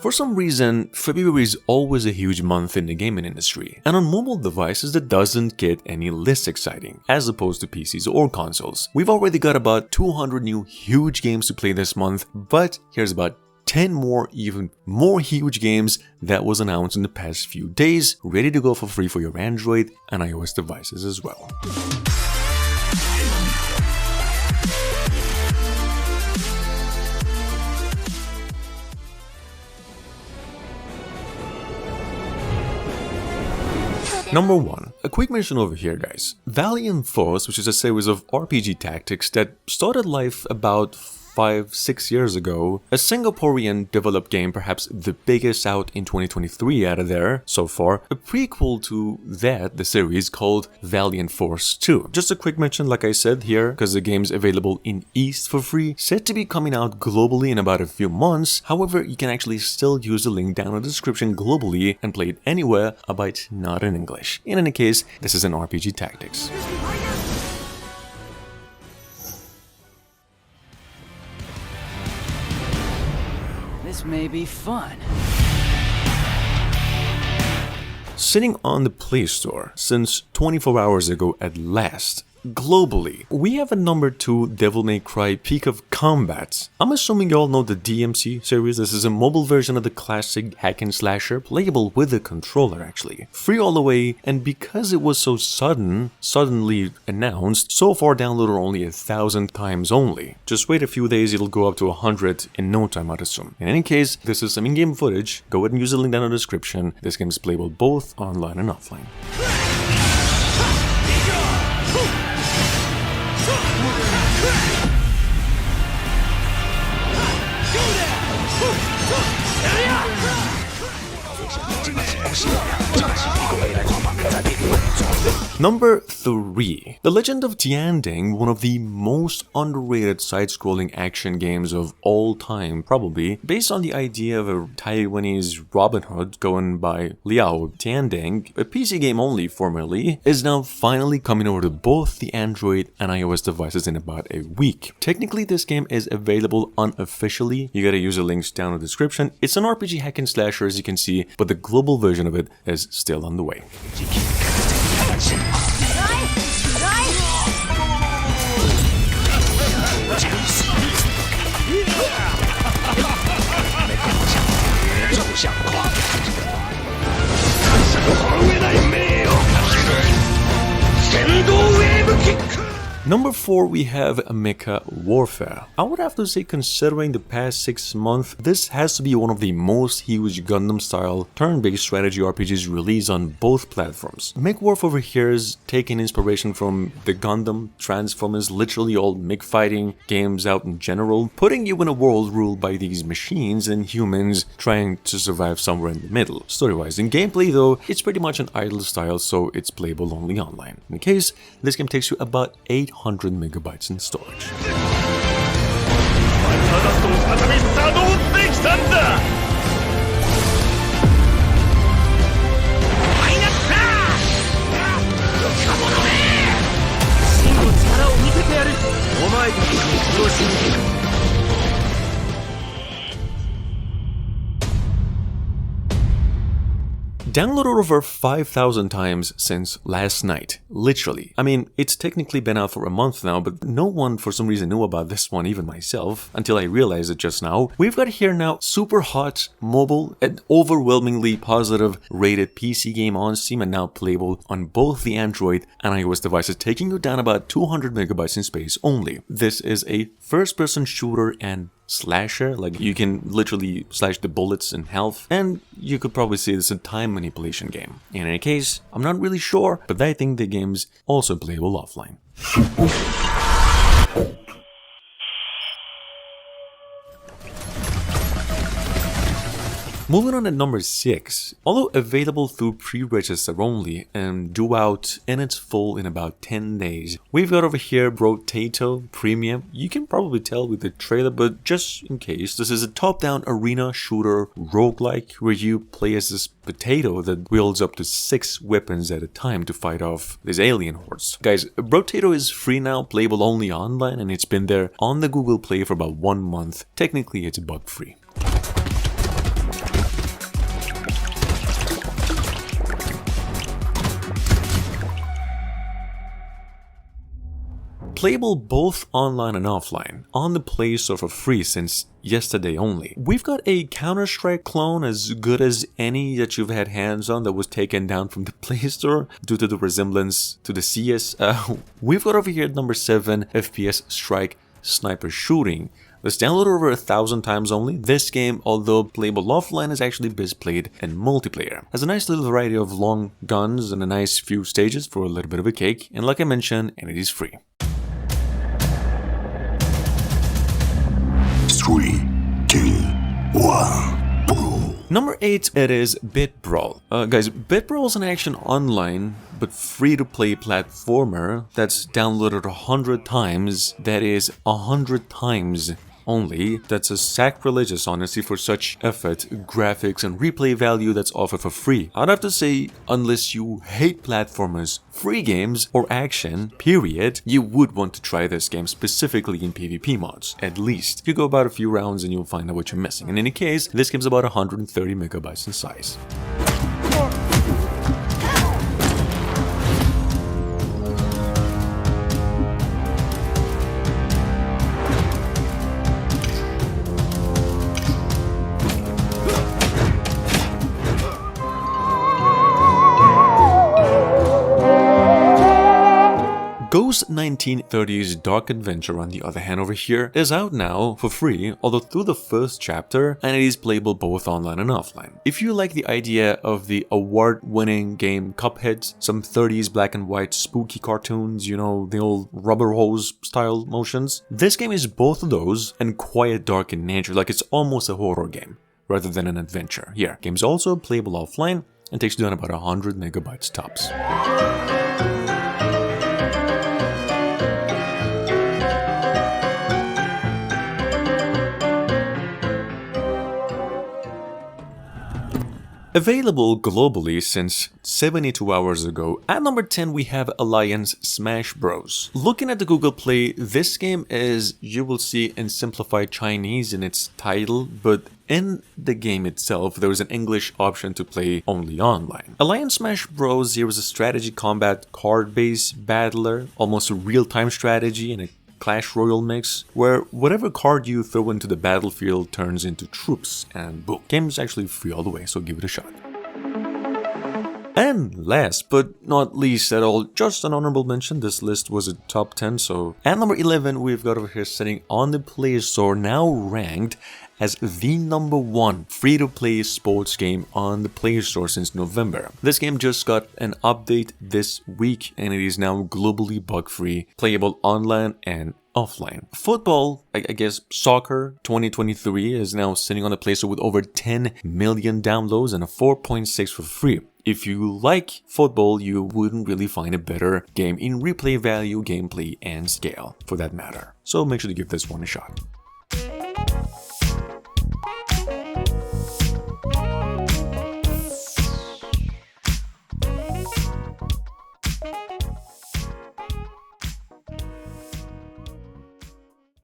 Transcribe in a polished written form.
For some reason, February is always a huge month in the gaming industry, and on mobile devices that doesn't get any less exciting, as opposed to PCs or consoles. We've already got about 200 new huge games to play this month, but here's about 10 more, even more huge games that was announced in the past few days, ready to go for free for your Android and iOS devices as well. Number 1. A quick mention over here, guys. Valiant Force, which is a series of RPG tactics that started life about 5-6 years ago, a Singaporean developed game, perhaps the biggest out in 2023 out of there so far, a prequel to that, the series called Valiant Force 2. Just a quick mention, like I said here, because the game's available in East for free, set to be coming out globally in about a few months. However, you can actually still use the link down in the description globally and play it anywhere, but not in English. In any case, this is an RPG tactics. This may be fun. Sitting on the Play Store since 24 hours ago at last, globally, we have a number 2 Devil May Cry Peak of Combat. I'm assuming you all know the DMC series. This is a mobile version of the classic hack and slasher, playable with a controller actually. Free all the way, and because it was so suddenly announced, so far downloaded only 1,000 times only. Just wait a few days, it'll go up to 100 in no time, I'd assume. In any case, this is some in-game footage. Go ahead and use the link down in the description. This game is playable both online and offline. Number 3. The Legend of Tianding, one of the most underrated side-scrolling action games of all time, probably, based on the idea of a Taiwanese Robin Hood going by Liao Tiandang, a PC game only formerly, is now finally coming over to both the Android and iOS devices in about a week. Technically, this game is available unofficially. You gotta use the links down in the description. It's an RPG hack and slasher, as you can see, but the global version of it is still on the way. Number 4, we have Mecha Warfare. I would have to say, considering the past 6 months, this has to be one of the most huge Gundam-style turn-based strategy RPGs released on both platforms. Mecha Warfare over here is taking inspiration from the Gundam, Transformers, literally all MiG fighting games out in general, putting you in a world ruled by these machines and humans trying to survive somewhere in the middle. Story-wise, in gameplay though, it's pretty much an idle style, so it's playable only online. In case, this game takes you about 800 megabytes in storage. Downloaded over 5,000 times since last night, literally. I mean, it's technically been out for a month now, but no one for some reason knew about this one, even myself, until I realized it just now. We've got here now Superhot mobile, an overwhelmingly positive rated PC game on Steam and now playable on both the Android and iOS devices, taking you down about 200 megabytes in space only. This is a first-person shooter and slasher, like you can literally slash the bullets in health, and you could probably say it's a time manipulation game. In any case, I'm not really sure, but I think the game's also playable offline. Moving on to number 6, although available through pre-register only and due out in its full in about 10 days, we've got over here Brotato Premium. You can probably tell with the trailer, but just in case, this is a top-down arena shooter roguelike where you play as this potato that wields up to 6 weapons at a time to fight off these alien hordes. Guys, Brotato is free now, playable only online, and it's been there on the Google Play for about 1 month. Technically, it's bug-free. Playable both online and offline, on the Play Store for free since yesterday only. We've got a Counter-Strike clone as good as any that you've had hands on that was taken down from the Play Store due to the resemblance to the CS. We've got over here at number 7, FPS Strike Sniper shooting. It's downloaded over 1,000 times only. This game, although playable offline, is actually best played in multiplayer. Has a nice little variety of long guns and a nice few stages for a little bit of a cake, and like I mentioned, and it is free. 3, 2, 1, Brawl. Number 8, it is Brawl. Guys, Brawl is an action online but free-to-play platformer that's downloaded 100 times. That is 100 times only. That's a sacrilegious, honestly, for such effort, graphics, and replay value that's offered for free. I'd have to say, unless you hate platformers, free games, or action, period, you would want to try this game, specifically in PvP mods, at least. You go about a few rounds and you'll find out what you're missing. In any case, this game's about 130 megabytes in size. Ghost 1930's Dark Adventure, on the other hand, over here, is out now for free, although through the first chapter, and it is playable both online and offline. If you like the idea of the award-winning game Cuphead, some 30s black and white spooky cartoons, you know, the old rubber hose style motions, this game is both of those and quiet, dark in nature, like it's almost a horror game rather than an adventure. Yeah, game's also playable offline and takes down about 100 megabytes tops. Available globally since 72 hours ago, at number 10 we have Alliance Smash Bros. Looking at the Google Play, this game is, you will see, in simplified Chinese in its title, but in the game itself, there is an English option to play only online. Alliance Smash Bros. Here is a strategy combat card-based battler, almost a real-time strategy and a Clash Royale mix, where whatever card you throw into the battlefield turns into troops, and boom. Game's actually free all the way, so give it a shot. And last but not least at all, just an honorable mention, this list was a top 10, so at number 11 we've got over here sitting on the Play Store, now ranked as the number 1 free-to-play sports game on the Play Store since November. This game just got an update this week and it is now globally bug-free, playable online and offline. Football, I guess soccer 2023 is now sitting on the Play Store with over 10 million downloads and a 4.6 for free. If you like football, you wouldn't really find a better game in replay value, gameplay, and scale, for that matter. So make sure to give this one a shot.